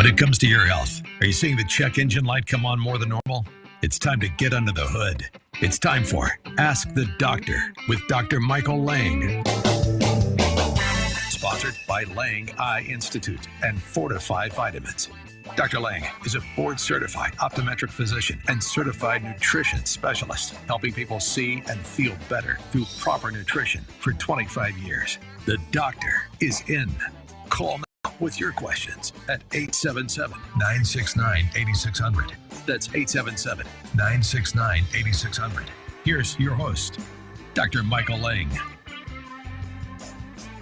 When it comes to your health, are you seeing the check engine light come on more than normal? It's time to get under the hood. It's time for Ask the Doctor with Dr. Michael Lange. Sponsored by Lange Eye Institute and Fortifeye Vitamins. Dr. Lange is a board-certified optometric physician and certified nutrition specialist, helping people see and feel better through proper nutrition for 25 years. The doctor is in. Call now with your questions at 877-969-8600. That's 877-969-8600. Here's your host, Dr. Michael Lange.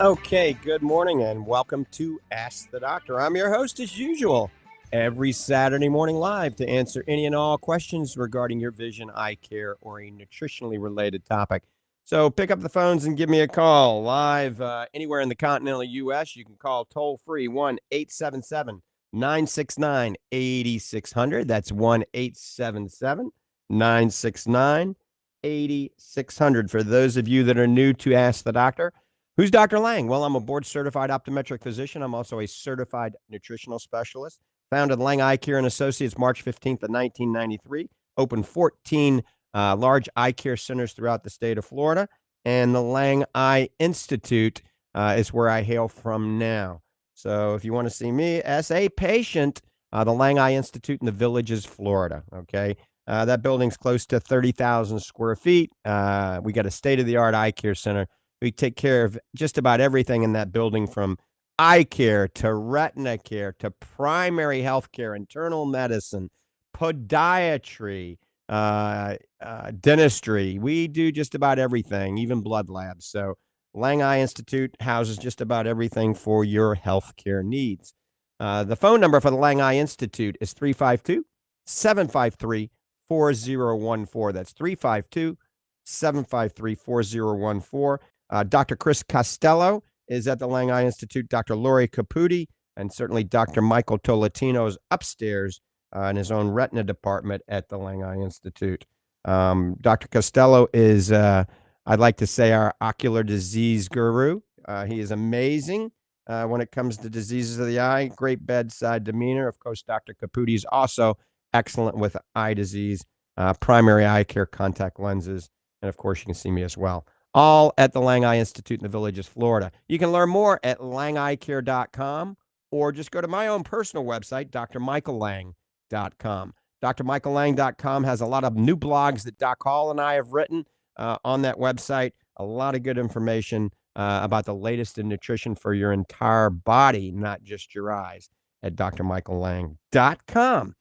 Okay, good morning and welcome to Ask the Doctor. I'm your host as usual, every Saturday morning live to answer any and all questions regarding your vision, eye care, or a nutritionally related topic. So pick up the phones and give me a call live anywhere in the continental U.S. You can call toll-free 1-877-969-8600. That's 1-877-969-8600. For those of you that are new to Ask the Doctor, who's Dr. Lange? Well, I'm a board-certified optometric physician. I'm also a certified nutritional specialist. Founded Lange Eye Care and Associates March 15th of 1993. Opened 14 large eye care centers throughout the state of Florida. And the Lange Eye Institute is where I hail from now. So if you want to see me as a patient, the Lange Institute in the Villages, Florida. Okay. That building's close to 30,000 square feet. We got a state-of-the-art eye care center. We take care of just about everything in that building, from eye care to retina care to primary health care, internal medicine, podiatry, dentistry. We do just about everything, even blood labs. So Lange Institute houses just about everything for your healthcare needs. The phone number for the Lange Institute is 352-753-4014. That's 352-753-4014. Dr. Chris Costello is at the Lange Institute. Dr. Lori Caputi, and certainly Dr. Michael Tolentino is upstairs in his own retina department at the Lange Institute. Dr. Costello is, I'd like to say, our ocular disease guru. He is amazing when it comes to diseases of the eye. Great bedside demeanor. Of course, Dr. Caputi is also excellent with eye disease, primary eye care, contact lenses, and of course, you can see me as well. All at the Lange Institute in the Villages, Florida. You can learn more at langeyecare.com, or just go to my own personal website, drmichaellange.com. drmichaellange.com has a lot of new blogs that Doc Hall and I have written on that website. A lot of good information about the latest in nutrition for your entire body, not just your eyes, at drmichaellange.com.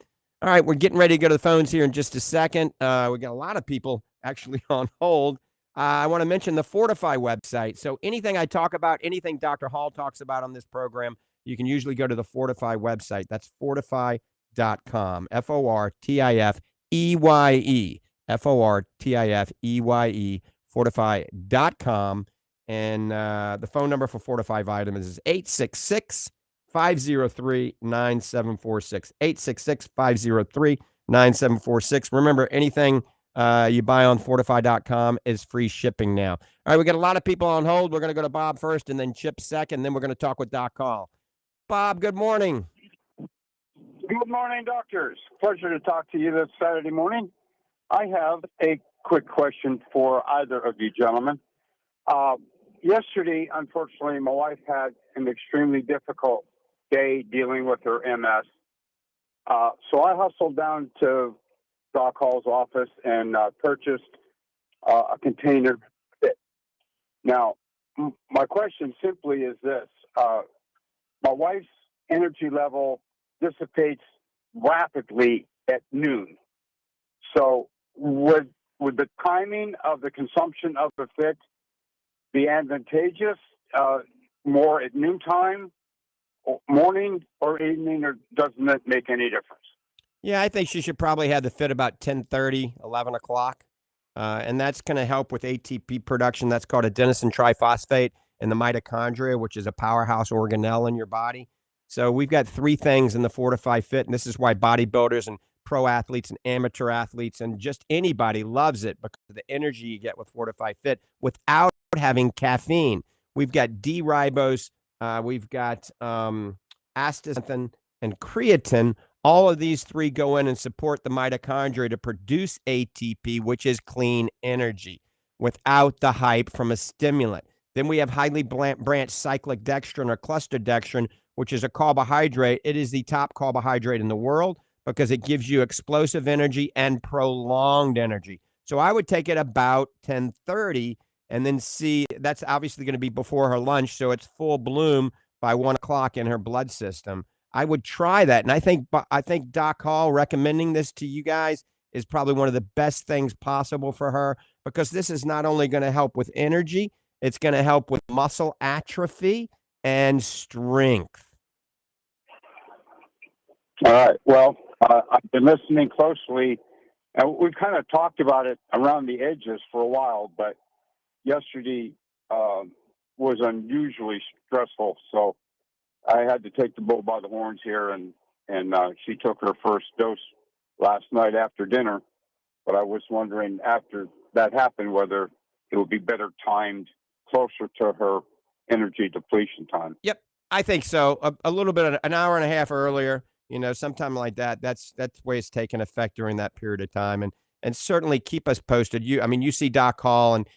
All right, we're getting ready to go to the phones here in just a second. We got a lot of people actually on hold. I want to mention the Fortifeye website. So anything I talk about, anything Dr. Hall talks about on this program, you can usually go to the Fortifeye website. That's fortifeye.com, Fortifeye, Fortifeye, fortifeye.com. And the phone number for Fortifeye Vitamins is 866-503-9746, 866-503-9746. Remember, anything you buy on fortifeye.com is free shipping now. All right, we got a lot of people on hold. We're going to go to Bob first, and then Chip second, then we're going to talk with Doc Hall. Bob, good morning. Good morning, doctors. Pleasure to talk to you this Saturday morning. I have a quick question for either of you gentlemen. Yesterday, unfortunately, my wife had an extremely difficult day dealing with her MS. So I hustled down to Doc Hall's office and purchased a container fit. Now, my question simply is this. My wife's energy level dissipates rapidly at noon. So would the timing of the consumption of the fit be advantageous, more at noontime, or morning or evening, or doesn't it make any difference? Yeah, I think she should probably have the fit about 10:30, 11 o'clock. And that's going to help with ATP production. That's called adenosine triphosphate in the mitochondria, which is a powerhouse organelle in your body. So we've got three things in the Fortifeye Fit, and this is why bodybuilders and pro athletes and amateur athletes and just anybody loves it, because of the energy you get with Fortifeye Fit without having caffeine. We've got D-ribose, we've got astaxanthin and creatine. All of these three go in and support the mitochondria to produce ATP, which is clean energy, without the hype from a stimulant. Then we have highly branched cyclic dextrin or cluster dextrin, which is a carbohydrate. It is the top carbohydrate in the world because it gives you explosive energy and prolonged energy. So I would take it about 10:30 and then see. That's obviously going to be before her lunch, so it's full bloom by 1 o'clock in her blood system. I would try that. And I think Doc Hall recommending this to you guys is probably one of the best things possible for her, because this is not only going to help with energy, it's going to help with muscle atrophy and strength. All right. Well, I've been listening closely, and we've kind of talked about it around the edges for a while, but yesterday was unusually stressful. So I had to take the bull by the horns here, and she took her first dose last night after dinner. But I was wondering, after that happened, whether it would be better timed closer to her energy depletion time. Yep, I think so. A little bit, an hour and a half earlier, sometime like that. That's the way it's taking effect during that period of time. And certainly keep us posted. You see Doc Hall, and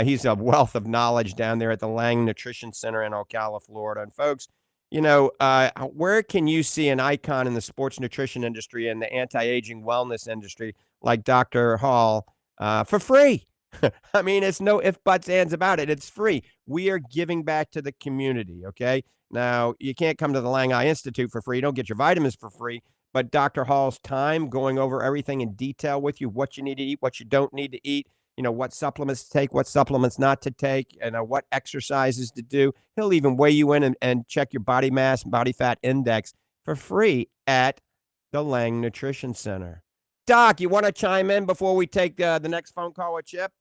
he's a wealth of knowledge down there at the Lange Nutrition Center in Ocala, Florida. And folks, Where can you see an icon in the sports nutrition industry and the anti-aging wellness industry like Dr. Hall for free? I mean, it's no ifs, buts, ands about it. It's free. We are giving back to the community, okay? Now, you can't come to the Lange Institute for free. You don't get your vitamins for free. But Dr. Hall's time going over everything in detail with you, what you need to eat, what you don't need to eat, what supplements to take, what supplements not to take, and what exercises to do. He'll even weigh you in and check your body mass, body fat index for free at the Lange Nutrition Center. Doc, you want to chime in before we take the next phone call with Chip?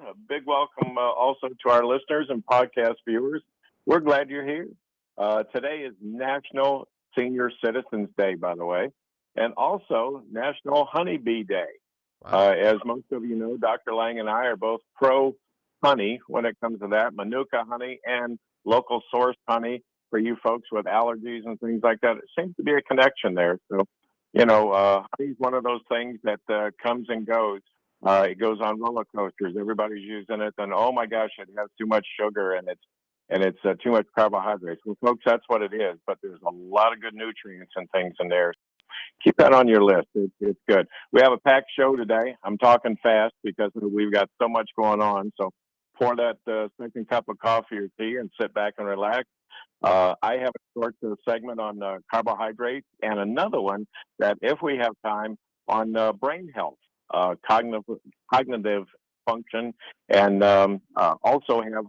A big welcome also to our listeners and podcast viewers. We're glad you're here. Today is National Senior Citizens Day, by the way, and also National Honeybee Day. Wow. As most of you know, Dr. Lange and I are both pro honey when it comes to that, Manuka honey and local sourced honey for you folks with allergies and things like that. It seems to be a connection there. So, honey is one of those things that comes and goes. It goes on roller coasters. Everybody's using it, and oh my gosh, it has too much sugar and it's too much carbohydrates. Well, folks, that's what it is. But there's a lot of good nutrients and things in there. Keep that on your list. It's good. We have a packed show today. I'm talking fast because we've got so much going on. So pour that second cup of coffee or tea and sit back and relax. I have a short segment on carbohydrates and another one that, if we have time, on brain health, cognitive function, and also have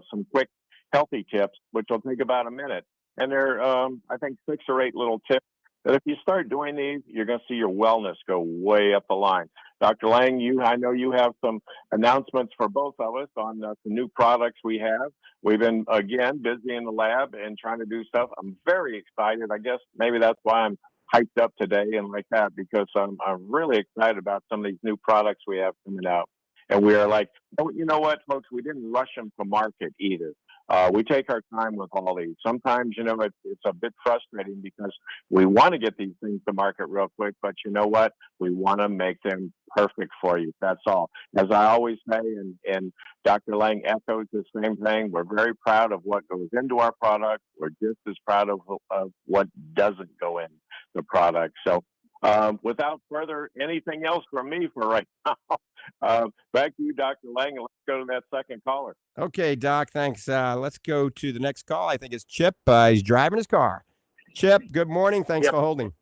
some quick healthy tips, which will take about a minute. And they're, I think, 6 or 8 little tips that if you start doing these, you're going to see your wellness go way up the line. Dr. Lange, I know you have some announcements for both of us on some new products we have. We've been, again, busy in the lab and trying to do stuff. I'm very excited. I guess maybe that's why I'm hyped up today and like that, because I'm really excited about some of these new products we have coming out. And we are like, you know what, folks, we didn't rush them to market either. We take our time with all these. Sometimes, it's a bit frustrating because we want to get these things to market real quick, but you know what? We want to make them perfect for you. That's all. As I always say, and Dr. Lange echoes the same thing, we're very proud of what goes into our product. We're just as proud of what doesn't go in the product. So without further anything else from me for right now, back to you, Dr. Lange, and let's go to that second caller. Okay, Doc, thanks. Let's go to the next call. I think it's Chip. He's driving his car. Chip, good morning. Thanks for holding.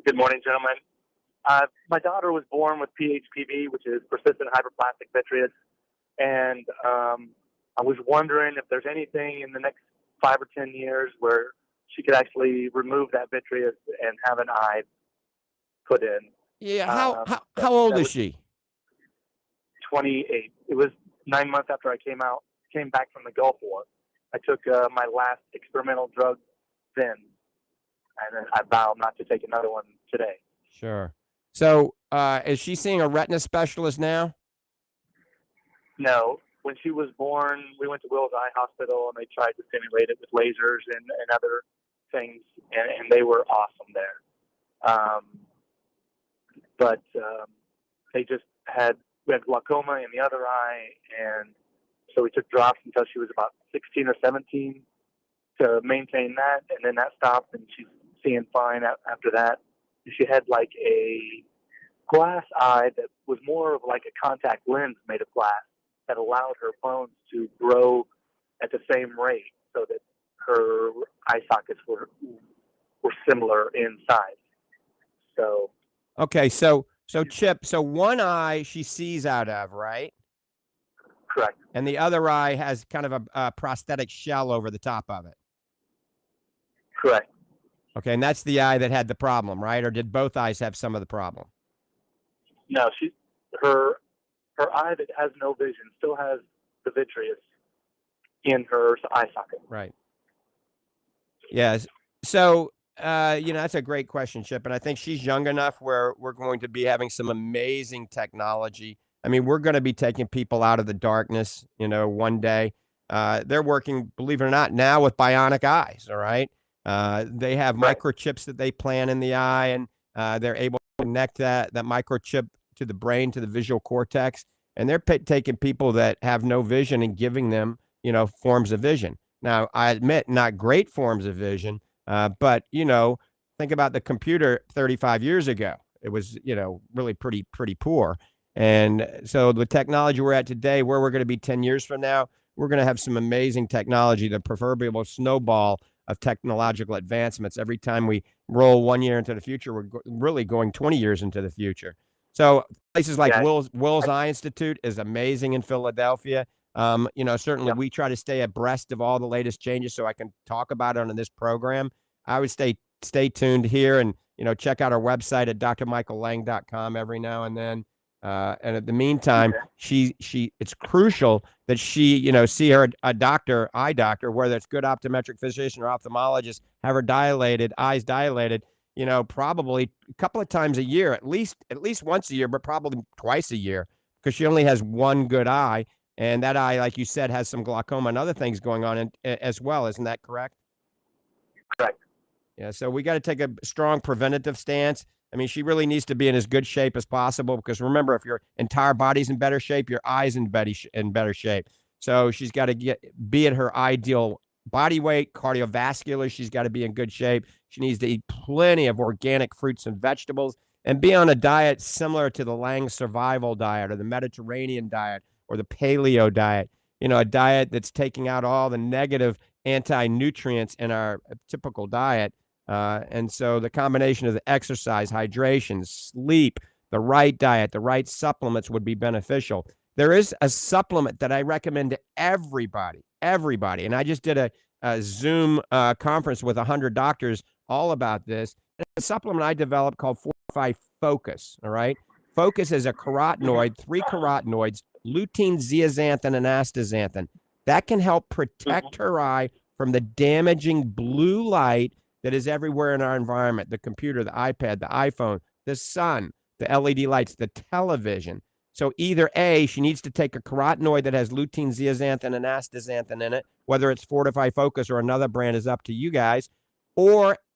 Good morning, gentlemen. My daughter was born with PHPV, which is persistent hyperplastic vitreous, and I was wondering if there's anything in the next 5 or 10 years where she could actually remove that vitreous and have an eye put in. Yeah, how old is she? 28. It was 9 months after I came back from the Gulf War. I took my last experimental drug then, and I vow not to take another one today. Sure. So is she seeing a retina specialist now? No. When she was born, we went to Wills Eye Hospital, and they tried to stimulate it with lasers and other things, and they were awesome there. But they just we had glaucoma in the other eye, and so we took drops until she was about 16 or 17 to maintain that, and then that stopped, and she's seeing fine after that. She had like a glass eye that was more of like a contact lens made of glass that allowed her bones to grow at the same rate, so that her eye sockets were similar in size. So okay, so Chip, so one eye she sees out of, right? Correct. And the other eye has kind of a prosthetic shell over the top of it. Correct. Okay, and that's the eye that had the problem, right? Or did both eyes have some of the problem? No, her eye that has no vision still has the vitreous in her eye socket. Right. Yes. So, that's a great question, Chip. And I think she's young enough where we're going to be having some amazing technology. I mean, we're going to be taking people out of the darkness, one day. They're working, believe it or not, now with bionic eyes, all right? They have microchips that they plant in the eye, and they're able to connect that microchip to the brain, to the visual cortex. and they're taking people that have no vision and giving them, forms of vision. Now, I admit, not great forms of vision, but, think about the computer 35 years ago. It was, really pretty poor. And so the technology we're at today, where we're going to be 10 years from now, we're going to have some amazing technology, the proverbial snowball of technological advancements. Every time we roll 1 year into the future, we're really going 20 years into the future. So places like Will's Eye Institute is amazing in Philadelphia. Certainly we try to stay abreast of all the latest changes so I can talk about it on this program. I would stay tuned here and, check out our website at drmichaellange.com every now and then. And at the meantime, it's crucial that she, see her eye doctor, whether it's good optometric physician or ophthalmologist, have her eyes dilated, probably a couple of times a year, at least once a year, but probably twice a year, because she only has one good eye. And that eye, like you said, has some glaucoma and other things going on as well. Isn't that correct? Correct. Yeah. So we got to take a strong preventative stance. I mean, she really needs to be in as good shape as possible, because remember, if your entire body's in better shape, your eye's in better shape. So she's got to be at her ideal body weight, cardiovascular. She's got to be in good shape. She needs to eat plenty of organic fruits and vegetables and be on a diet similar to the Lange survival diet or the Mediterranean diet or the paleo diet, a diet that's taking out all the negative anti-nutrients in our typical diet. And so the combination of the exercise, hydration, sleep, the right diet, the right supplements would be beneficial. There is a supplement that I recommend to everybody. And I just did a Zoom conference with 100 doctors all about this. It's a supplement I developed called Fortifeye Focus, all right? Focus is a carotenoid, 3 carotenoids, lutein, zeaxanthin, and astaxanthin. That can help protect her eye from the damaging blue light that is everywhere in our environment, the computer, the iPad, the iPhone, the sun, the LED lights, the television. So either A, she needs to take a carotenoid that has lutein, zeaxanthin, and astaxanthin in it, whether it's Fortifeye Focus or another brand is up to you guys,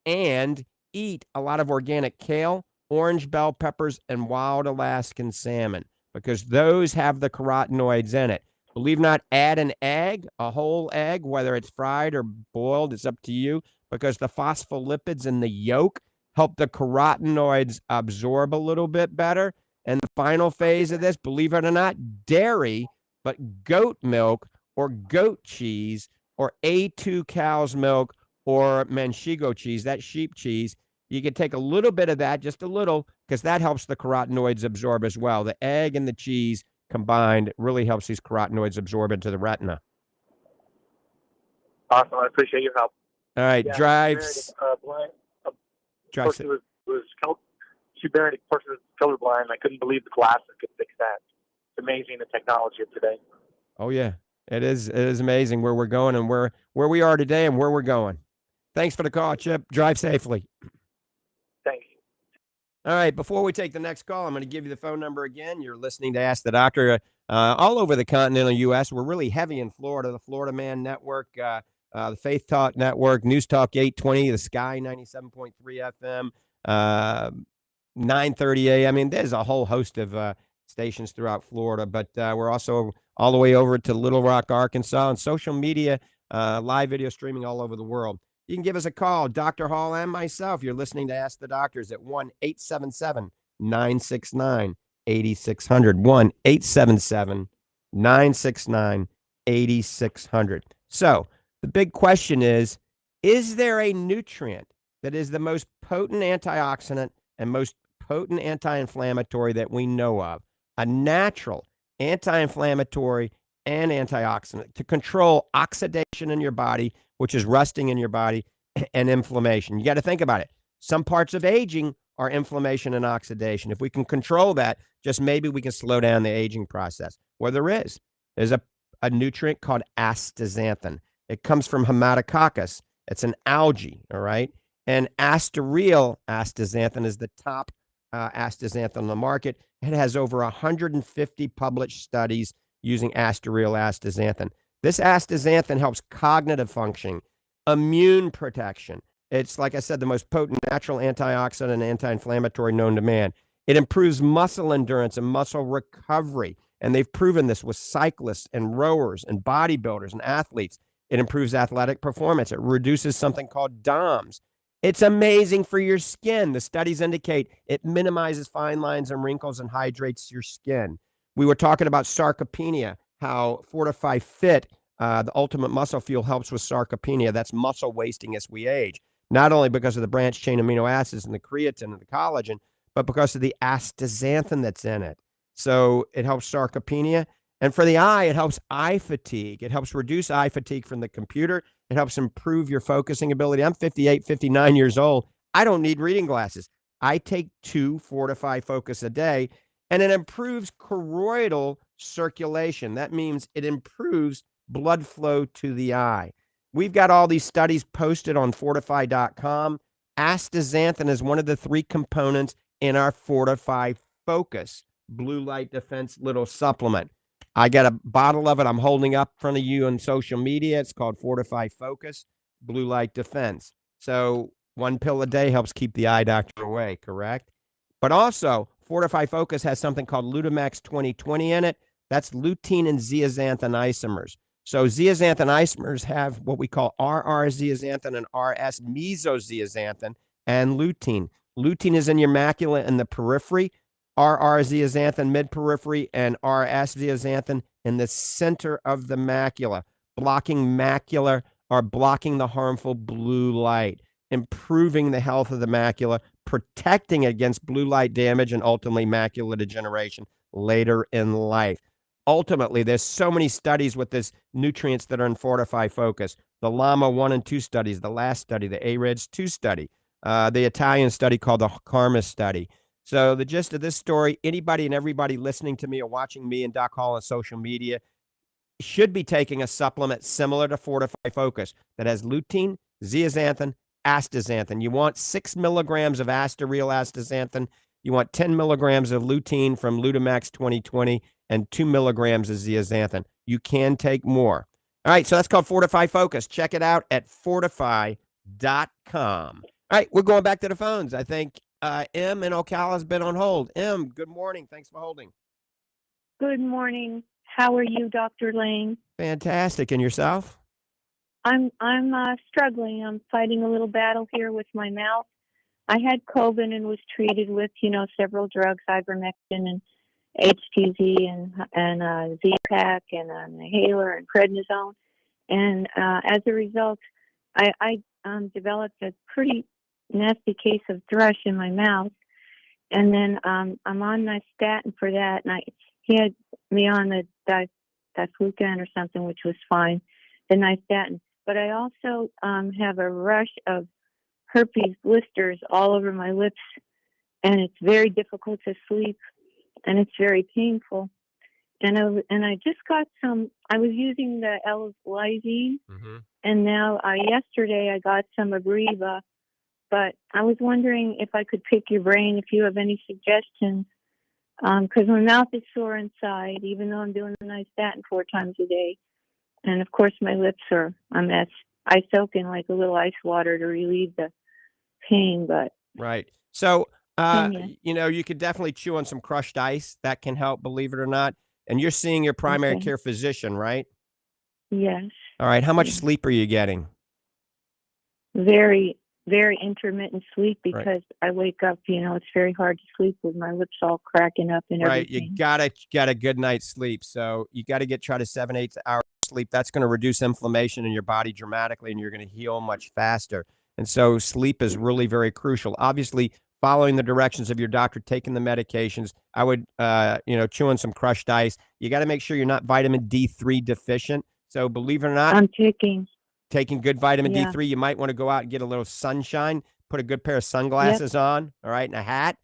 and eat a lot of organic kale, orange bell peppers, and wild Alaskan salmon, because those have the carotenoids in it. Believe it or not, add an egg, a whole egg, whether it's fried or boiled, it's up to you, because the phospholipids in the yolk help the carotenoids absorb a little bit better. And the final phase of this, believe it or not, dairy, but goat milk or goat cheese or A2 cow's milk or manchego cheese, that sheep cheese. You can take a little bit of that, just a little, because that helps the carotenoids absorb as well. The egg and the cheese combined really helps these carotenoids absorb into the retina. Awesome. I appreciate your help. All right, Yeah, drives. She buried a person who was colorblind. I couldn't believe the glasses could fix that. It's amazing, the technology of today. Oh yeah, it is. It is amazing where we're going and where we are today and where we're going. Thanks for the call, Chip. Drive safely. Thank you. All right, before we take the next call, I'm going to give you the phone number again. You're listening to Ask the Doctor all over the continental U.S. We're really heavy in Florida, the Florida Man Network, the Faith Talk Network, News Talk 820, the Sky 97.3 FM, 930 AM. I mean, there's a whole host of stations throughout Florida, but we're also all the way over to Little Rock, Arkansas, and social media, live video streaming all over the world. You can give us a call, Dr. Hall and myself. You're listening to Ask the Doctors at 1-877-969-8600, 1-877-969-8600. So the big question is there a nutrient that is the most potent antioxidant and most potent anti-inflammatory that we know of, a natural anti-inflammatory and antioxidant to control oxidation in your body, which is rusting in your body, and inflammation? You got to think about it. Some parts of aging are inflammation and oxidation. If we can control that, just maybe we can slow down the aging process. Well, there's a nutrient called astaxanthin. It comes from Haematococcus. It's an algae, all right? And Astaryl astaxanthin is the top astaxanthin on the market. It has over 150 published studies using Astaryl astaxanthin. This astaxanthin helps cognitive functioning, immune protection. It's, like I said, the most potent natural antioxidant and anti-inflammatory known to man. It improves muscle endurance and muscle recovery. And they've proven this with cyclists and rowers and bodybuilders and athletes. It improves athletic performance. It reduces something called DOMS. It's amazing for your skin. The studies indicate it minimizes fine lines and wrinkles and hydrates your skin. We were talking about sarcopenia, how Fortifeye Fit, the ultimate muscle fuel, helps with sarcopenia. That's muscle wasting as we age, not only because of the branched chain amino acids and the creatine and the collagen, but because of the astaxanthin that's in it. So it helps sarcopenia. And for the eye, it helps eye fatigue. It helps reduce eye fatigue from the computer. It helps improve your focusing ability. I'm 58, 59 years old. I don't need reading glasses. I take 2 Fortifeye Focus a day, and it improves choroidal circulation. That means it improves blood flow to the eye. We've got all these studies posted on Fortifeye.com. Astaxanthin is one of the 3 components in our Fortifeye Focus blue light defense little supplement. I got a bottle of it I'm holding up in front of you on social media. It's called Fortifeye Focus Blue Light Defense. So 1 pill a day helps keep the eye doctor away, correct? But also, Fortifeye Focus has something called Lutamax 2020 in it. That's lutein and zeaxanthin isomers. So zeaxanthin isomers have what we call RR zeaxanthin and RS mesozeaxanthin and lutein. Lutein is in your macula in the periphery. RR zeaxanthin mid-periphery, and RS zeaxanthin in the center of the macula, blocking the harmful blue light, improving the health of the macula, protecting against blue light damage, and ultimately macular degeneration later in life. Ultimately, there's so many studies with this nutrients that are in Fortifeye Focus. The Llama 1 and 2 studies, the last study, the AREDS 2 study, the Italian study called the Karma study. So the gist of this story, anybody and everybody listening to me or watching me and Doc Hall on social media should be taking a supplement similar to Fortifeye Focus that has lutein, zeaxanthin, astaxanthin. You want 6 milligrams of real astaxanthin. You want 10 milligrams of lutein from Lutamax 2020 and 2 milligrams of zeaxanthin. You can take more. All right, so that's called Fortifeye Focus. Check it out at fortifeye.com. All right, we're going back to the phones. I think M in Ocala has been on hold. M, good morning. Thanks for holding. Good morning. How are you, Dr. Lange? Fantastic. And yourself? I'm struggling. I'm fighting a little battle here with my mouth. I had COVID and was treated with, several drugs, ivermectin and HTZ and Z-Pak and an inhaler and prednisone. And as a result, I developed a pretty nasty case of thrush in my mouth. And then I'm on my statin for that. And he had me on the diflucan or something, which was fine, the nystatin. But I also have a rush of herpes blisters all over my lips, and it's very difficult to sleep, and it's very painful. And I just got some. I was using the L-lysine, and now yesterday I got some Abreva. But I was wondering if I could pick your brain if you have any suggestions, because my mouth is sore inside, even though I'm doing the nystatin 4 times a day. And of course, my lips are a mess. I soak in like a little ice water to relieve the pain, but right. So, you could definitely chew on some crushed ice. That can help, believe it or not. And you're seeing your primary care physician, right? Yes. All right. How much sleep are you getting? Very, very intermittent sleep because I wake up, it's very hard to sleep with my lips all cracking up and everything. Right. You gotta get a good night's sleep. So you got to try to 7-8 hours sleep. That's going to reduce inflammation in your body dramatically, and you're going to heal much faster. And so sleep is really very crucial. Obviously, following the directions of your doctor, taking the medications. I would, chew on some crushed ice. You got to make sure you're not vitamin D3 deficient. So believe it or not, I'm taking good vitamin D3. You might want to go out and get a little sunshine, put a good pair of sunglasses on, all right, and a hat.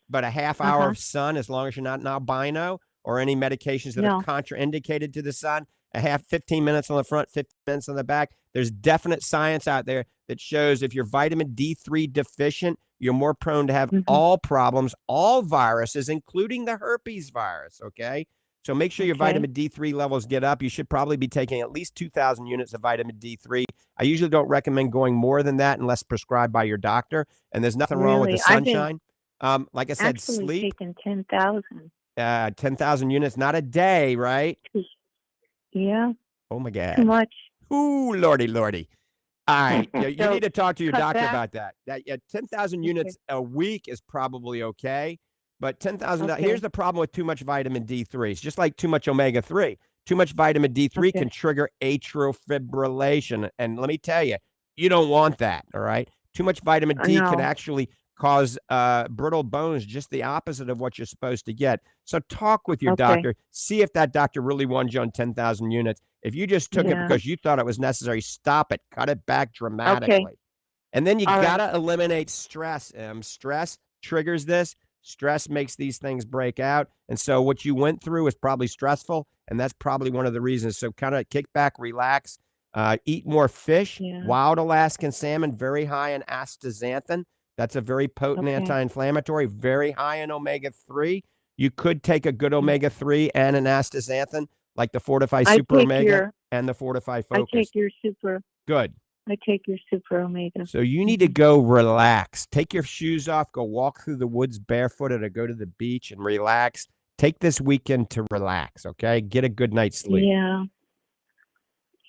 But a half hour of sun, as long as you're not an albino or any medications that are contraindicated to the sun, 15 minutes on the front, 15 minutes on the back. There's definite science out there that shows if you're vitamin D3 deficient, you're more prone to have all problems, all viruses, including the herpes virus, okay? So make sure your vitamin D3 levels get up. You should probably be taking at least 2,000 units of vitamin D3. I usually don't recommend going more than that unless prescribed by your doctor, and there's nothing wrong with the sunshine. Like I said, sleep. Taking 10,000. 10,000 units, not a day, right? Yeah, Oh my God. too much. Ooh, lordy, lordy. All right, you So need to talk to your cut doctor back. about that. 10,000 units a week is probably okay, but 10,000. Okay. Here's the problem with too much vitamin D3. It's just like too much omega-3. Too much vitamin D3 Okay. can trigger atrial fibrillation, and let me tell you, you don't want that. All right, too much vitamin D can No. actually cause brittle bones, just the opposite of what you're supposed to get. So talk with your Okay. doctor. See if that doctor really wants you on 10,000 units. If you just took it Yeah. because you thought it was necessary, stop it. Cut it back dramatically. Okay. And then you All got right. to eliminate stress, Em. Stress triggers this. Stress makes these things break out. And so what you went through is probably stressful, and that's probably one of the reasons. So kind of kick back, relax, eat more fish. Yeah. Wild Alaskan salmon, very high in astaxanthin. That's a very potent Okay. anti-inflammatory, very high in omega-3. You could take a good omega-3 and an astaxanthin, like the Fortifeye I Super take Omega your and the Fortifeye I Focus. take your super Good. I take your super omega. So you need to go relax. Take your shoes off, go walk through the woods barefooted or go to the beach and relax. Take this weekend to relax, okay? Get a good night's sleep. Yeah.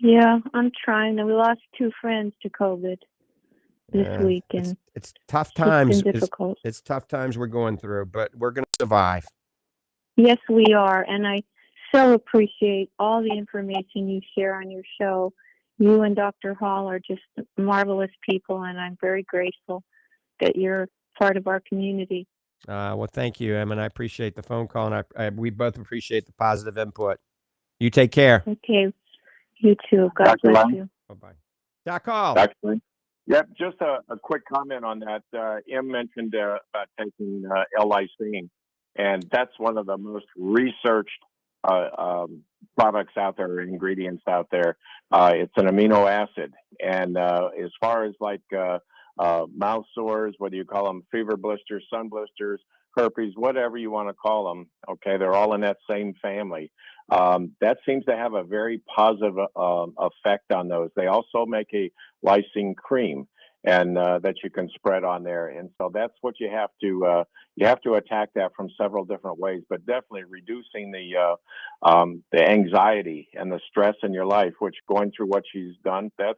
Yeah, I'm trying. We lost 2 friends to COVID this week, and it's tough it's times. been difficult. It's tough times we're going through, but we're going to survive. Yes, we are, and I so appreciate all the information you share on your show. You and Dr. Hall are just marvelous people, and I'm very grateful that you're part of our community. Well, thank you, Em, and I appreciate the phone call, and we both appreciate the positive input. You take care. Okay. You too. God Dr. bless Lange? you. Bye-bye. Doc Hall. Actually, yep. Just a quick comment on that. Em mentioned about taking L-lysine, and that's one of the most researched products out there, ingredients out there. It's an amino acid, and as far as like mouth sores, whether you call them fever blisters, sun blisters, herpes, whatever you want to call them, okay, they're all in that same family. That seems to have a very positive effect on those. They also make a lysine cream, and that you can spread on there. And so that's what you have to attack that from several different ways, but definitely reducing the anxiety and the stress in your life, which going through what she's done, that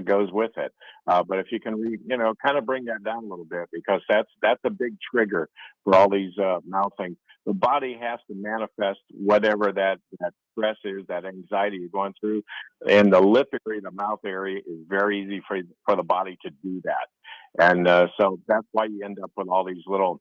goes with it. But if you can, kind of bring that down a little bit, because that's a big trigger for all these mouth things. The body has to manifest whatever that stress is, that anxiety you're going through. And the lip area, the mouth area, is very easy for the body to do that. And so that's why you end up with all these little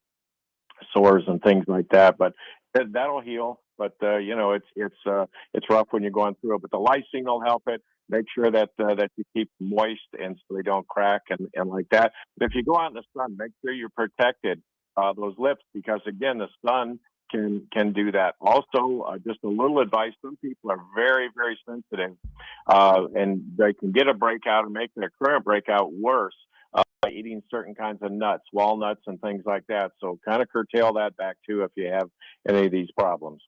sores and things like that. But that'll heal. But it's rough when you're going through it. But the lysine will help it. Make sure that you keep moist and so they don't crack and like that. But if you go out in the sun, make sure you're protected those lips, because again, the sun can do that. Also, just a little advice: some people are very, very sensitive, and they can get a breakout and make their current breakout worse by eating certain kinds of nuts, walnuts, and things like that. So kind of curtail that back too if you have any of these problems.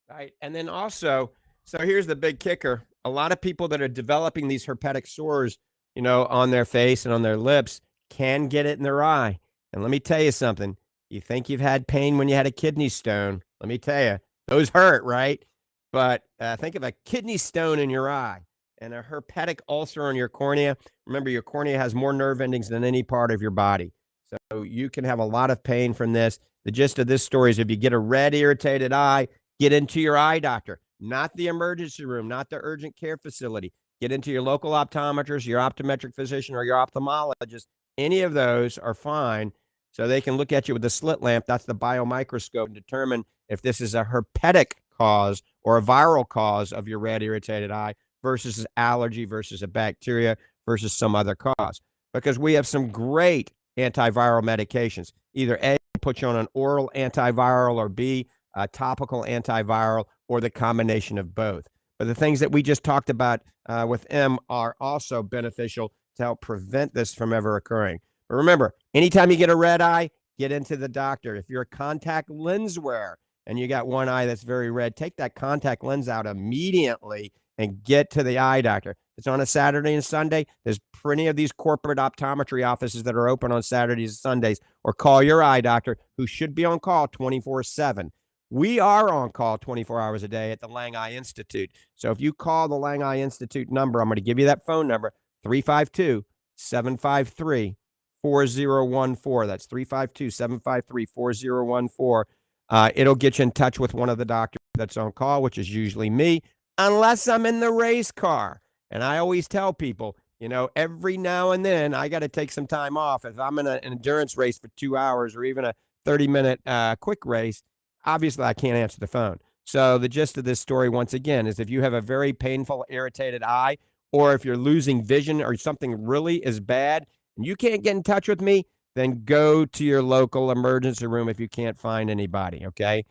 Right. And then also, so here's the big kicker. A lot of people that are developing these herpetic sores, on their face and on their lips can get it in their eye. And let me tell you something. You think you've had pain when you had a kidney stone. Let me tell you, those hurt, right? But think of a kidney stone in your eye and a herpetic ulcer on your cornea. Remember, your cornea has more nerve endings than any part of your body. So you can have a lot of pain from this. The gist of this story is if you get a red, irritated eye, get into your eye doctor, not the emergency room, not the urgent care facility. Get into your local optometrist, your optometric physician, or your ophthalmologist. Any of those are fine. So they can look at you with a slit lamp, that's the biomicroscope, and determine if this is a herpetic cause or a viral cause of your red irritated eye versus an allergy versus a bacteria versus some other cause. Because we have some great antiviral medications. Either A, put you on an oral antiviral, or B, a topical antiviral, or the combination of both. But the things that we just talked about with M are also beneficial to help prevent this from ever occurring. But remember, anytime you get a red eye, get into the doctor. If you're a contact lens wearer and you got one eye that's very red, take that contact lens out immediately and get to the eye doctor. It's on a Saturday and Sunday. There's plenty of these corporate optometry offices that are open on Saturdays and Sundays, or call your eye doctor, who should be on call 24/7. We are on call 24 hours a day at the Lange Eye Institute. So if you call the Lange Eye Institute number, I'm going to give you that phone number, 352-753-4014. That's 352-753-4014. It'll get you in touch with one of the doctors that's on call, which is usually me, unless I'm in the race car. And I always tell people, every now and then I got to take some time off. If I'm in an endurance race for 2 hours or even a 30-minute quick race, obviously I can't answer the phone. So the gist of this story, once again, is if you have a very painful, irritated eye, or if you're losing vision or something really is bad and you can't get in touch with me, then go to your local emergency room if you can't find anybody, okay?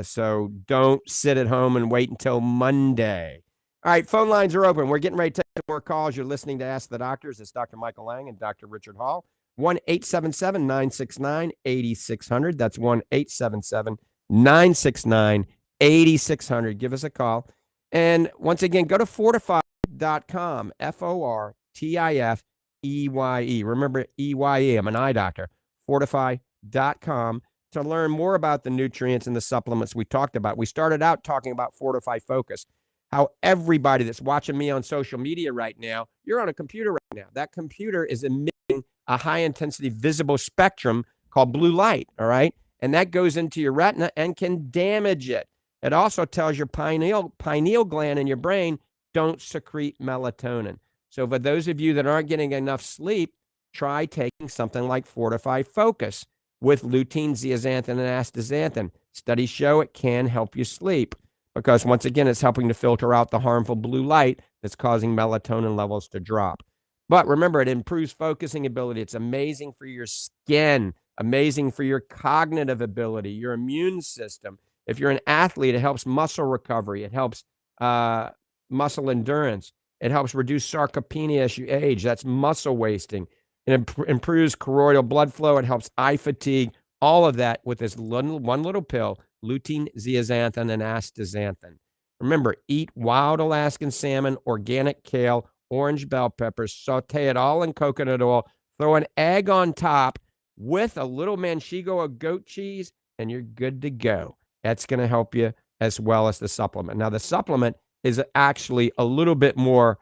So don't sit at home and wait until Monday. All right, phone lines are open. We're getting ready to take more calls. You're listening to Ask the Doctors. It's Dr. Michael Lange and Dr. Richard Hall. 1-877-969-8600. That's 1-877-969-8600. Give us a call. And once again, go to fortifeye.com, Fortifeye. Remember EYE. I'm an eye doctor. Fortifeye.com to learn more about the nutrients and the supplements we talked about. We started out talking about Fortifeye Focus, how everybody that's watching me on social media right now, you're on a computer right now. That computer is emitting a high-intensity visible spectrum called blue light, all right? And that goes into your retina and can damage it. It also tells your pineal gland in your brain, don't secrete melatonin. So for those of you that aren't getting enough sleep, try taking something like Fortifeye Focus with lutein, zeaxanthin, and astaxanthin. Studies show it can help you sleep because, once again, it's helping to filter out the harmful blue light that's causing melatonin levels to drop. But remember, it improves focusing ability. It's amazing for your skin, amazing for your cognitive ability, your immune system. If you're an athlete, it helps muscle recovery. It helps muscle endurance. It helps reduce sarcopenia as you age. That's muscle wasting. It improves choroidal blood flow. It helps eye fatigue. All of that with this one little pill, lutein, zeaxanthin, and astaxanthin. Remember, eat wild Alaskan salmon, organic kale, orange bell peppers, saute it all in coconut oil, throw an egg on top with a little manchego of goat cheese, and you're good to go. That's going to help you as well as the supplement. Now, the supplement is actually a little bit more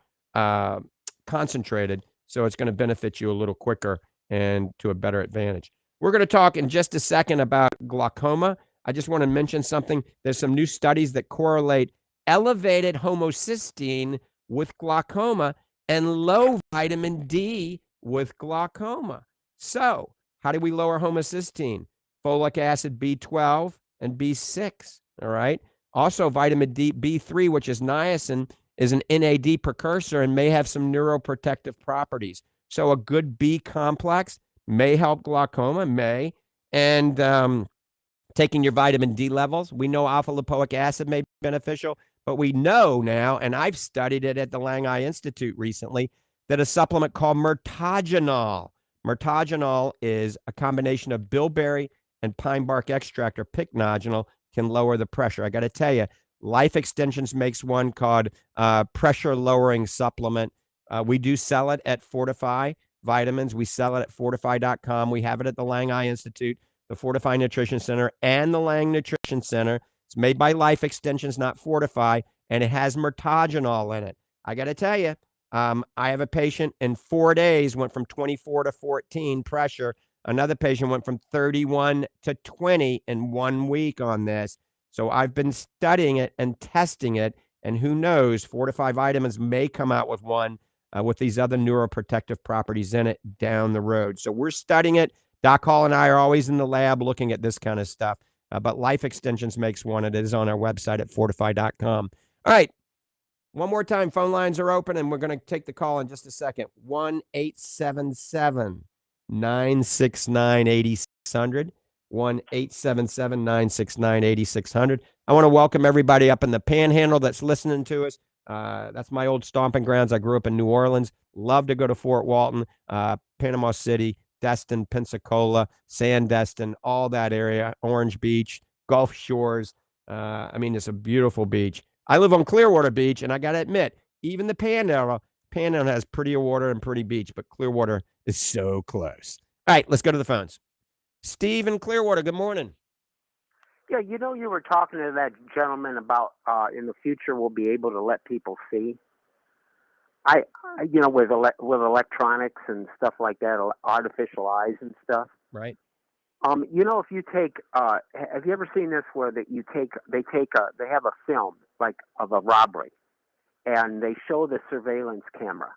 concentrated, so it's going to benefit you a little quicker and to a better advantage. We're going to talk in just a second about glaucoma. I just want to mention something. There's some new studies that correlate elevated homocysteine with glaucoma and low vitamin D with glaucoma. So how do we lower homocysteine? Folic acid, B12, and B6, all right? Also, vitamin D, B3, which is niacin, is an NAD precursor and may have some neuroprotective properties. So a good B complex may help glaucoma, and taking your vitamin D levels. We know alpha lipoic acid may be beneficial, but we know now, and I've studied it at the Lange Eye Institute recently, that a supplement called Mirtagenol. Mirtagenol is a combination of bilberry and pine bark extract or pycnogenol, can lower the pressure. I got to tell you, Life Extensions makes one called pressure lowering supplement. We do sell it at Fortifeye Vitamins. We sell it at fortifeye.com. We have it at the Lange Eye Institute, the Fortifeye Nutrition Center, and the Lange Nutrition Center. It's made by Life Extensions, not Fortifeye, and it has Mirtagenol in it. I got to tell you, I have a patient in 4 days went from 24 to 14 pressure. Another patient went from 31 to 20 in 1 week on this. So I've been studying it and testing it, and who knows, Fortifeye Vitamins may come out with one with these other neuroprotective properties in it down the road. So we're studying it. Doc Hall and I are always in the lab looking at this kind of stuff. But Life Extensions makes one. It is on our website at fortifeye.com. All right. One more time, phone lines are open, and we're going to take the call in just a second. 1-877-969-8600. 1-877-969-8600. I want to welcome everybody up in the Panhandle that's listening to us. That's my old stomping grounds. I grew up in New Orleans. Love to go to Fort Walton, Panama City, Destin, Pensacola, Sandestin, all that area, Orange Beach, Gulf Shores. I mean, it's a beautiful beach. I live on Clearwater Beach, and I got to admit, even the Panhandle Panhandle has prettier water and pretty beach, but Clearwater is so close. All right, let's go to the phones. Steve in Clearwater, good morning. Yeah, you know, you were talking to that gentleman about in the future we'll be able to let people see. You know, with electronics and stuff like that, artificial eyes and stuff. Right. You know, if you take, have you ever seen this where they have a film like of a robbery, and they show the surveillance camera,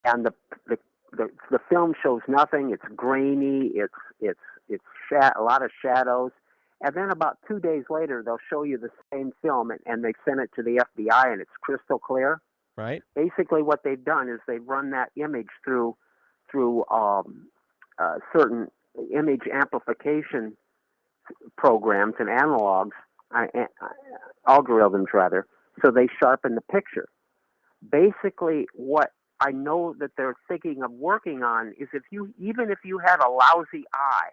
and the film shows nothing. It's grainy. It's a lot of shadows. And then about 2 days later, they'll show you the same film, and they send it to the FBI, and it's crystal clear. Right. Basically, what they've done is they've run that image through certain image amplification programs and algorithms rather, so they sharpen the picture. Basically, what I know that they're thinking of working on is even if you had a lousy eye,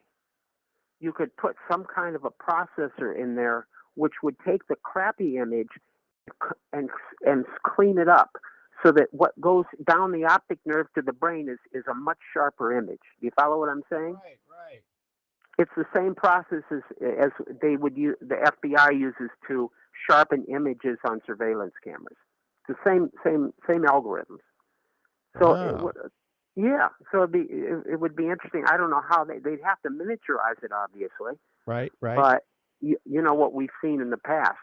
you could put some kind of a processor in there which would take the crappy image and clean it up so that what goes down the optic nerve to the brain is a much sharper image. Do you follow what I'm saying? Right. It's the same process as they would use, the FBI uses to sharpen images on surveillance cameras. It's the same algorithms. So Wow. so it would be interesting. I don't know how they'd have to miniaturize it, obviously. Right. But you know what we've seen in the past.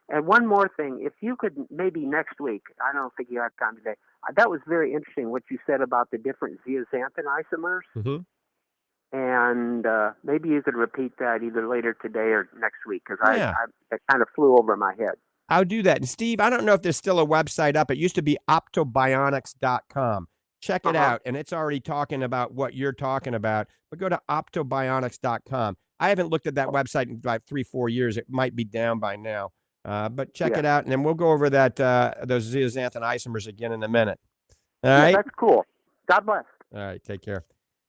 And one more thing, if you could maybe next week, I don't think you have time today. That was very interesting what you said about the different zeaxanthin isomers. Mm-hmm. And maybe you could repeat that either later today or next week, because it kind of flew over my head. I'll do that. And Steve, I don't know if there's still a website up. It used to be optobionics.com. Check it out. And it's already talking about what you're talking about. But go to optobionics.com. I haven't looked at that website in like 3-4 years. It might be down by now. But check it out. And then we'll go over those zeaxanthin isomers again in a minute. All right? That's cool. God bless. All right. Take care.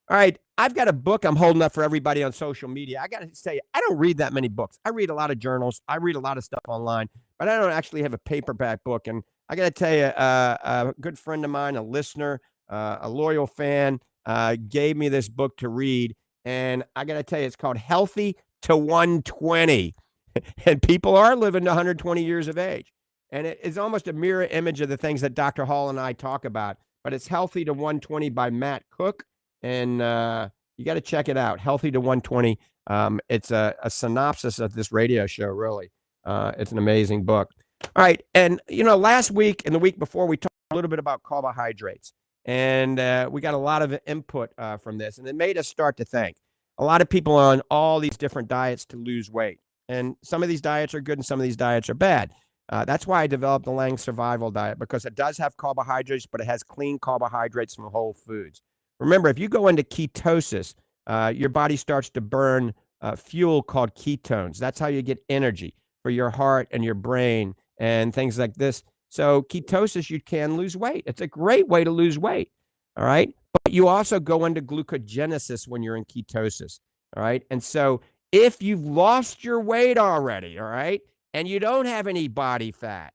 All right. I've got a book I'm holding up for everybody on social media. I got to say, I don't read that many books. I read a lot of journals. I read a lot of stuff online, but I don't actually have a paperback book. And I got to tell you, a good friend of mine, a listener, a loyal fan, gave me this book to read. And I got to tell you, it's called Healthy to 120. And people are living to 120 years of age. And it is almost a mirror image of the things that Dr. Hall and I talk about. But it's Healthy to 120 by Matt Cook. And you got to check it out. Healthy to 120. It's a synopsis of this radio show, really. It's an amazing book. All right. And, you know, last week and the week before, we talked a little bit about carbohydrates. And we got a lot of input from this. And it made us start to think. A lot of people are on all these different diets to lose weight. And some of these diets are good and some of these diets are bad. That's why I developed the Lange Survival Diet, because it does have carbohydrates, but it has clean carbohydrates from whole foods. Remember, if you go into ketosis, your body starts to burn fuel called ketones. That's how you get energy for your heart and your brain and things like this. So ketosis, you can lose weight. It's a great way to lose weight, all right? But you also go into glucogenesis when you're in ketosis, all right? And so if you've lost your weight already, all right, and you don't have any body fat,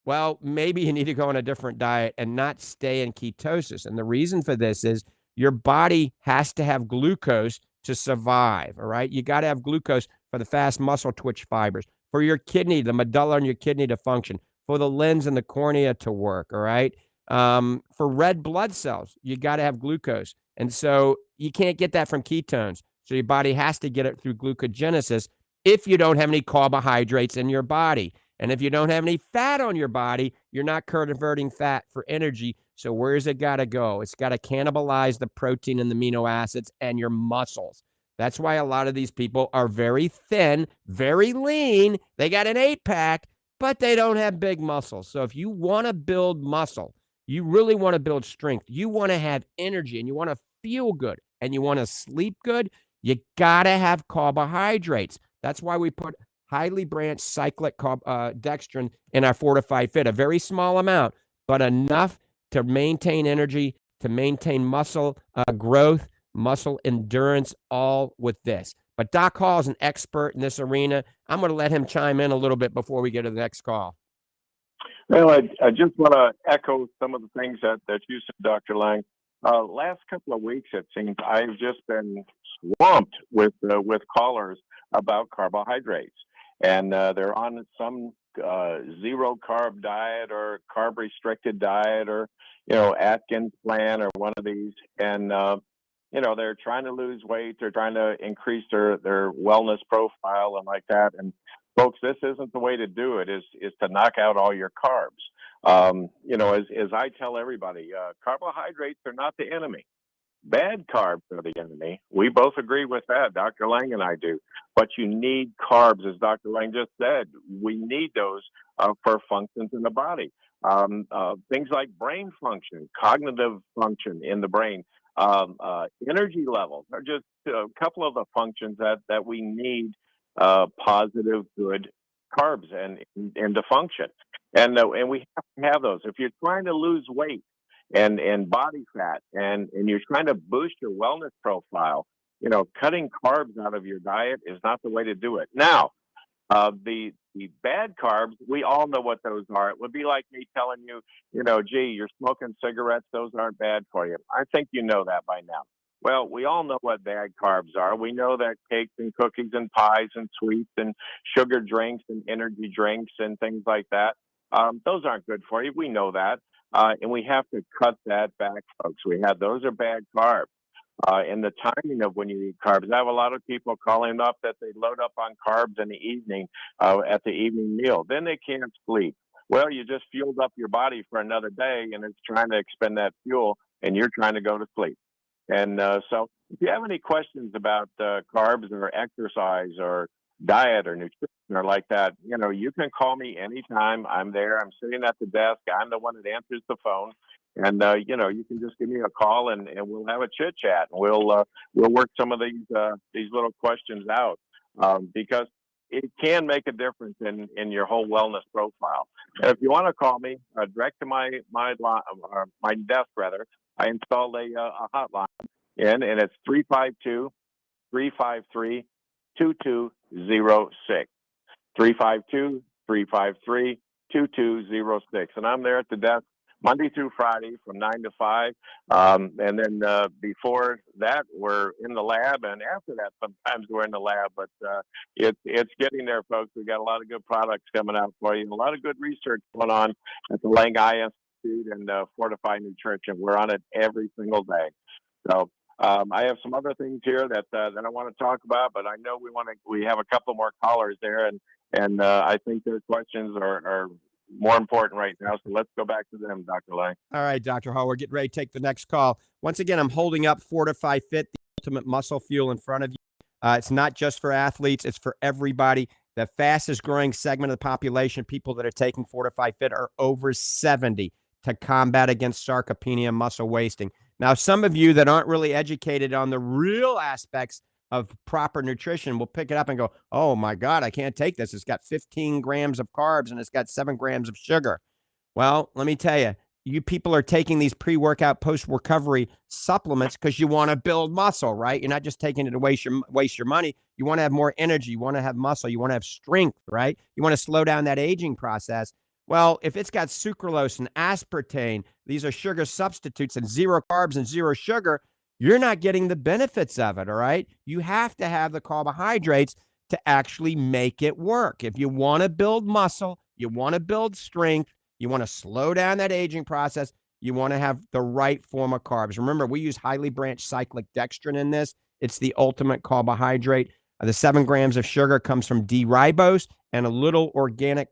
well, maybe you need to go on a different diet and not stay in ketosis. And the reason for this is your body has to have glucose to survive, all right? You got to have glucose for the fast muscle twitch fibers, for your kidney, the medulla in your kidney to function, for the lens and the cornea to work, all right? For red blood cells, you got to have glucose. And so you can't get that from ketones. So your body has to get it through glucogenesis if you don't have any carbohydrates in your body. And if you don't have any fat on your body, you're not converting fat for energy. So where's it got to go? It's got to cannibalize the protein and the amino acids and your muscles. That's why a lot of these people are very thin, very lean. They got an 8-pack, but they don't have big muscles. So if you want to build muscle, you really want to build strength, you want to have energy, and you want to feel good, and you want to sleep good, you got to have carbohydrates. That's why we put highly branched cyclic dextrin in our Fortifeye Fit, a very small amount, but enough to maintain energy, to maintain muscle growth, muscle endurance, all with this. But Doc Hall is an expert in this arena. I'm going to let him chime in a little bit before we get to the next call. Well, I just want to echo some of the things that you said, Dr. Lange. Last couple of weeks, it seems I've just been swamped with callers about carbohydrates, and they're on some zero carb diet or carb restricted diet or Atkins plan or one of these, and they're trying to lose weight, they're trying to increase their wellness profile and like that. And folks, this isn't the way to do it. Is to knock out all your carbs. As I tell everybody, carbohydrates are not the enemy. Bad carbs are the enemy. We both agree with that. Dr. Lange and I do. But you need carbs, as Dr. Lange just said. We need those for functions in the body. Things like brain function, cognitive function in the brain, energy levels are just a couple of the functions that we need positive, good carbs and to function. And we have to have those. If you're trying to lose weight and body fat and you're trying to boost your wellness profile, cutting carbs out of your diet is not the way to do it. Now, the bad carbs, we all know what those are. It would be like me telling you, gee, you're smoking cigarettes, those aren't bad for you. I think you know that by now. Well, we all know what bad carbs are. We know that cakes and cookies and pies and sweets and sugar drinks and energy drinks and things like that, those aren't good for you. We know that. And we have to cut that back, folks. Those are bad carbs. And the timing of when you eat carbs. I have a lot of people calling up that they load up on carbs in the evening at the evening meal. Then they can't sleep. Well, you just fueled up your body for another day, and it's trying to expend that fuel, and you're trying to go to sleep. And so if you have any questions about carbs or exercise or diet or nutrition or like that, you can call me anytime. I'm there. I'm sitting at the desk. I'm the one that answers the phone. And, you can just give me a call and we'll have a chit chat. And we'll work some of these little questions out because it can make a difference in your whole wellness profile. And if you want to call me direct to my desk, rather, I installed a hotline and it's 352-353-2206. 352-353-2206. And I'm there at the desk Monday through Friday from 9 to 5. And then before that, we're in the lab. And after that, sometimes we're in the lab. But it's getting there, folks. We've got a lot of good products coming out for you and a lot of good research going on at the Lange Eye Institute and Fortifeye Nutrition. We're on it every single day. So I have some other things here that I want to talk about, but I know we have a couple more callers there, and I think their questions are more important right now. So let's go back to them, Dr. Lange. All right, Dr. Hall, we're getting ready to take the next call. Once again, I'm holding up Fortifeye Fit, the ultimate muscle fuel in front of you. It's not just for athletes, it's for everybody. The fastest growing segment of the population, people that are taking Fortifeye Fit, are over 70 to combat against sarcopenia, muscle wasting. Now, some of you that aren't really educated on the real aspects of proper nutrition will pick it up and go, oh my God, I can't take this. It's got 15 grams of carbs and it's got 7 grams of sugar. Well, let me tell you, you people are taking these pre-workout, post-recovery supplements because you want to build muscle, right? You're not just taking it to waste your money. You want to have more energy. You want to have muscle. You want to have strength, right? You want to slow down that aging process. Well, if it's got sucralose and aspartame, these are sugar substitutes, and 0 carbs and 0 sugar, you're not getting the benefits of it, all right? You have to have the carbohydrates to actually make it work. If you want to build muscle, you want to build strength, you want to slow down that aging process, you want to have the right form of carbs. Remember, we use highly branched cyclic dextrin in this. It's the ultimate carbohydrate. The 7 grams of sugar comes from D-ribose and a little organic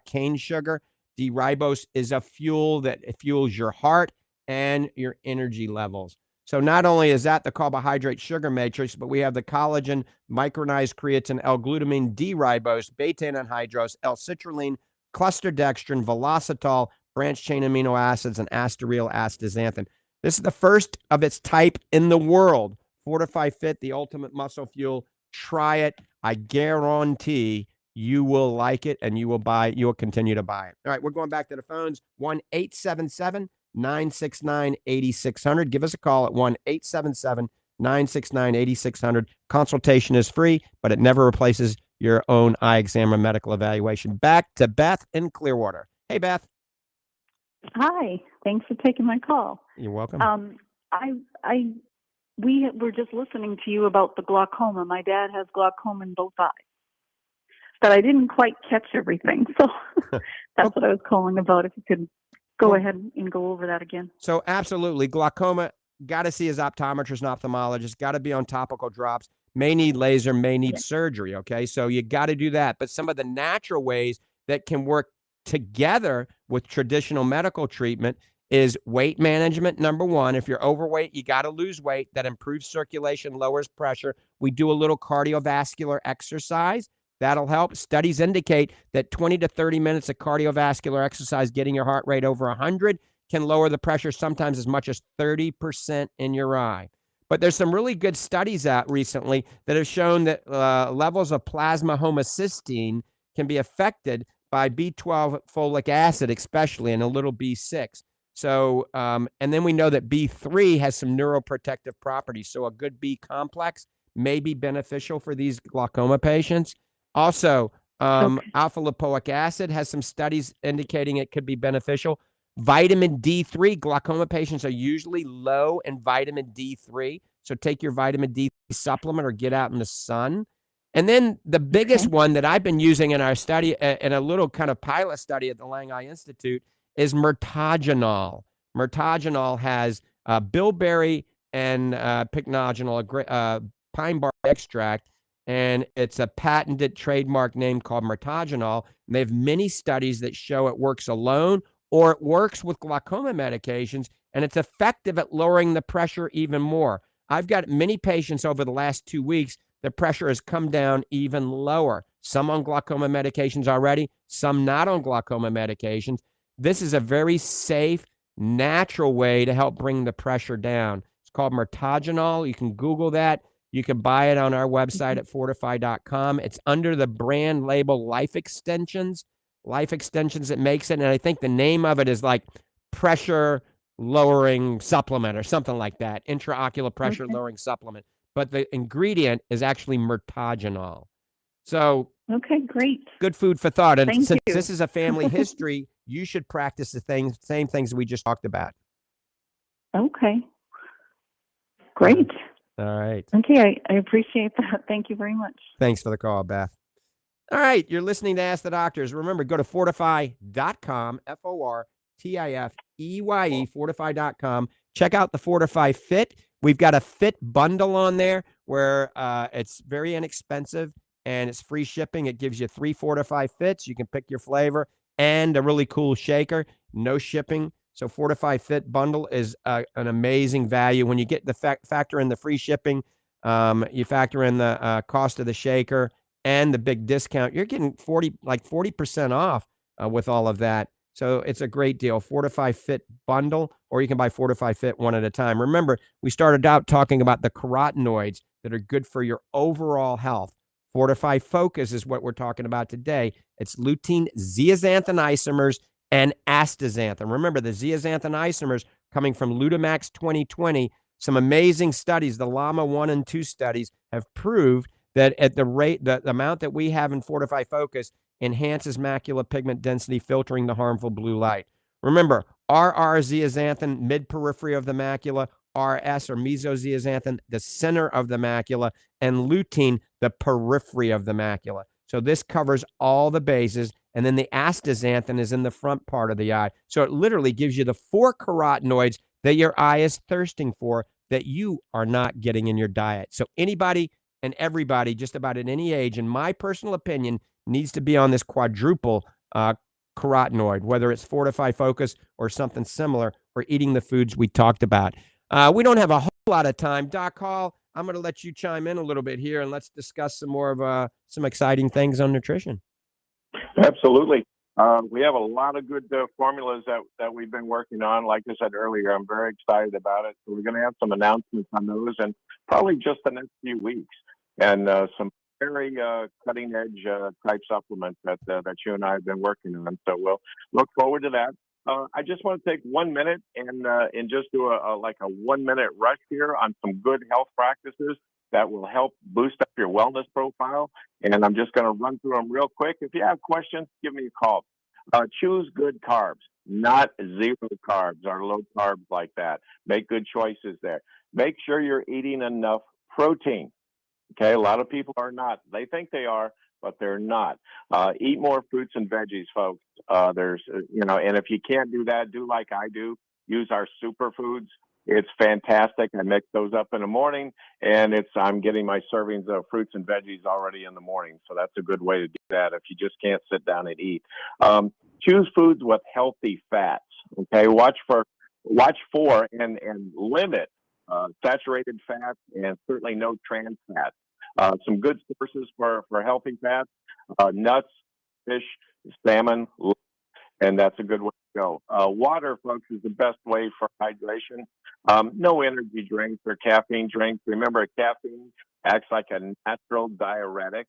cane sugar. D-ribose is a fuel that fuels your heart and your energy levels. So not only is that the carbohydrate sugar matrix, but we have the collagen, micronized creatine, L-glutamine, D-ribose, beta anhydrous, L-citrulline, cluster dextrin, velocitol, branched chain amino acids, and asteryl astaxanthin. This is the first of its type in the world. Fortifeye Fit, the ultimate muscle fuel. Try it. I guarantee you will like it and you will continue to buy it. All right, we're going back to the phones. 1-877-969-8600. Give us a call at 1-877-969-8600. Consultation is free, but it never replaces your own eye exam or medical evaluation. Back to Beth in Clearwater. Hey, Beth. Hi, thanks for taking my call. You're welcome. We were just listening to you about the glaucoma. My dad has glaucoma in both eyes, but I didn't quite catch everything. So that's what I was calling about. If you could go ahead and go over that again. So absolutely, glaucoma, got to see his optometrist and ophthalmologist, got to be on topical drops, may need laser, may need surgery, okay? So you got to do that. But some of the natural ways that can work together with traditional medical treatment is weight management, number one. If you're overweight, you got to lose weight. That improves circulation, lowers pressure. We do a little cardiovascular exercise. That'll help. Studies indicate that 20 to 30 minutes of cardiovascular exercise, getting your heart rate over 100, can lower the pressure sometimes as much as 30% in your eye. But there's some really good studies out recently that have shown that levels of plasma homocysteine can be affected by B12 folic acid, especially, and a little B6. So, and then we know that B3 has some neuroprotective properties. So a good B complex may be beneficial for these glaucoma patients. Also, alpha lipoic acid has some studies indicating it could be beneficial. Vitamin D3, glaucoma patients are usually low in vitamin D3. So take your vitamin D supplement or get out in the sun. And then the biggest one that I've been using in our study, in a little kind of pilot study at the Lange Institute, is Mirtagenol. Mirtagenol has bilberry and pycnogenol, pine bark extract, and it's a patented trademark name called Mirtagenol. And they have many studies that show it works alone or it works with glaucoma medications, and it's effective at lowering the pressure even more. I've got many patients over the last 2 weeks, the pressure has come down even lower. Some on glaucoma medications already, some not on glaucoma medications. This is a very safe, natural way to help bring the pressure down. It's called Mirtagenol. You can Google that. You can buy it on our website at fortifeye.com. It's under the brand label Life Extensions that makes it. And I think the name of it is like pressure lowering supplement or something like that, intraocular pressure lowering supplement. But the ingredient is actually Mirtagenol. So, okay, great. Good food for thought. And Thank since you. this is a family history, you should practice the same things we just talked about. Okay. Great. All right. Okay, I appreciate that. Thank you very much. Thanks for the call, Beth. All right, you're listening to Ask the Doctors. Remember, go to fortifeye.com, Fortifeye, fortifeye.com. Check out the Fortifeye Fit. We've got a Fit bundle on there where it's very inexpensive and it's free shipping. It gives you 3 Fortifeye Fits. You can pick your flavor and a really cool shaker. No shipping. So Fortifeye Fit bundle is an amazing value. When you get the factor in the free shipping, you factor in the cost of the shaker and the big discount, you're getting 40% off with all of that. So it's a great deal. Fortifeye Fit bundle, or you can buy Fortifeye Fit one at a time. Remember, we started out talking about the carotenoids that are good for your overall health. Fortifeye Focus is what we're talking about today. It's lutein zeaxanthin isomers and astaxanthin. Remember, the zeaxanthin isomers coming from Lutamax 2020. Some amazing studies, the Llama 1 and 2 studies, have proved that at the rate, the amount that we have in Fortifeye Focus enhances macular pigment density, filtering the harmful blue light. Remember, RR zeaxanthin, mid-periphery of the macula, RS or mesozeaxanthin, the center of the macula, and lutein, the periphery of the macula. So this covers all the bases, and then the astaxanthin is in the front part of the eye. So it literally gives you the 4 carotenoids that your eye is thirsting for that you are not getting in your diet. So anybody and everybody, just about at any age, in my personal opinion, needs to be on this quadruple carotenoid, whether it's Fortifeye Focus or something similar, or eating the foods we talked about. We don't have a whole lot of time. Doc Hall, I'm going to let you chime in a little bit here, and let's discuss some more of some exciting things on nutrition. Absolutely. We have a lot of good formulas that we've been working on. Like I said earlier, I'm very excited about it. So we're going to have some announcements on those, and probably just the next few weeks, and some very cutting edge type supplements that you and I have been working on. So we'll look forward to that. I just want to take 1 minute and just do a 1 minute rush here on some good health practices that will help boost up your wellness profile. And I'm just going to run through them real quick. If you have questions, give me a call. Choose good carbs. not zero carbs or low carbs like that. Make good choices there. Make sure you're eating enough protein. Okay, a lot of people are not. They think they are, but they're not. Eat more fruits and veggies, folks. And if you can't do that, do like I do. Use our superfoods. It's fantastic. I mix those up in the morning, and I'm getting my servings of fruits and veggies already in the morning. So that's a good way to do that if you just can't sit down and eat. Choose foods with healthy fats. Okay, watch for and limit saturated fats, and certainly no trans fats. Some good sources for healthy fats: nuts, fish, salmon, and that's a good way to go. Water, folks, is the best way for hydration. No energy drinks or caffeine drinks. Remember, caffeine acts like a natural diuretic,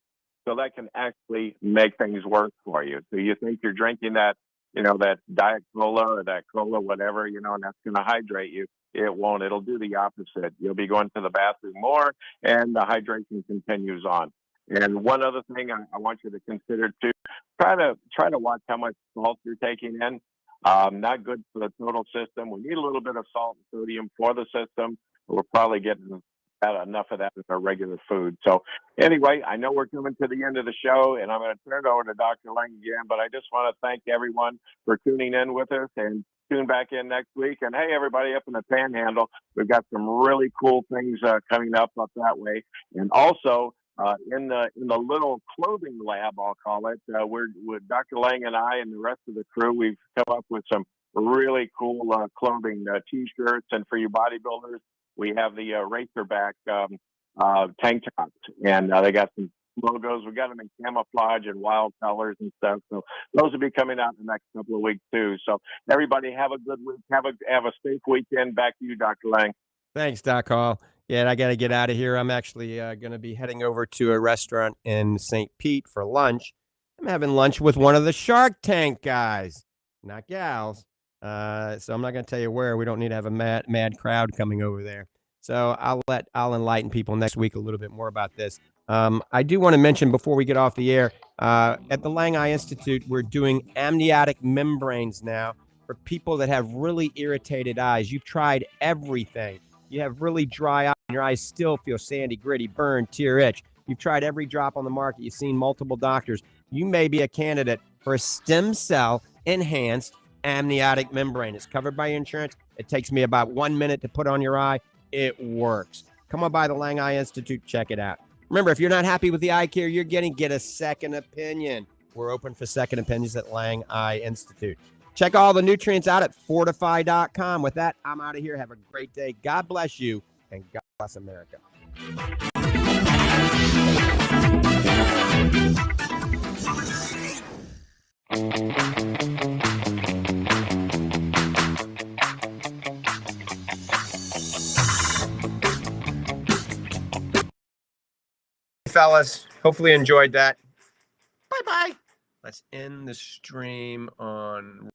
so that can actually make things worse for you. So you think you're drinking that Diet Cola or that cola, whatever, and that's going to hydrate you. It won't. It'll do the opposite. You'll be going to the bathroom more, and the hydration continues on. And one other thing I want you to consider too: try to watch how much salt you're taking in. Not good for the total system. We need a little bit of salt and sodium for the system, but we're probably getting enough of that in our regular food. So anyway, I know we're coming to the end of the show, and I'm going to turn it over to Dr. Lange again, but I just want to thank everyone for tuning in with us, and tune back in next week. And hey, everybody up in the Panhandle, we've got some really cool things coming up that way. And also in the little clothing lab, I'll call it, we're with Dr. Lange and I and the rest of the crew, we've come up with some really cool clothing, T-shirts, and for you bodybuilders, we have the Racerback tank tops, and they got some logos. We got them in camouflage and wild colors and stuff. So those will be coming out in the next couple of weeks too. So everybody have a good week. Have a safe weekend. Back to you, Dr. Lange. Thanks, Doc Hall. Yeah, I got to get out of here. I'm actually going to be heading over to a restaurant in St. Pete for lunch. I'm having lunch with one of the Shark Tank guys, not gals. So I'm not going to tell you where. We don't need to have a mad crowd coming over there. So I'll enlighten people next week a little bit more about this. I do want to mention before we get off the air, at the Lange Eye Institute, we're doing amniotic membranes now for people that have really irritated eyes. You've tried everything. You have really dry eyes, and your eyes still feel sandy, gritty, burn, tear, itch. You've tried every drop on the market. You've seen multiple doctors. You may be a candidate for a stem cell enhanced amniotic membrane. It's covered by insurance. It takes me about 1 minute to put on your eye. It works. Come on by the Lange Eye Institute. Check it out. Remember, if you're not happy with the eye care you're getting, get a second opinion. We're open for second opinions at Lange Eye Institute. Check all the nutrients out at Fortifeye.com. With that, I'm out of here. Have a great day. God bless you, and God bless America. Fellas, hopefully you enjoyed that. Bye-bye. Let's end the stream on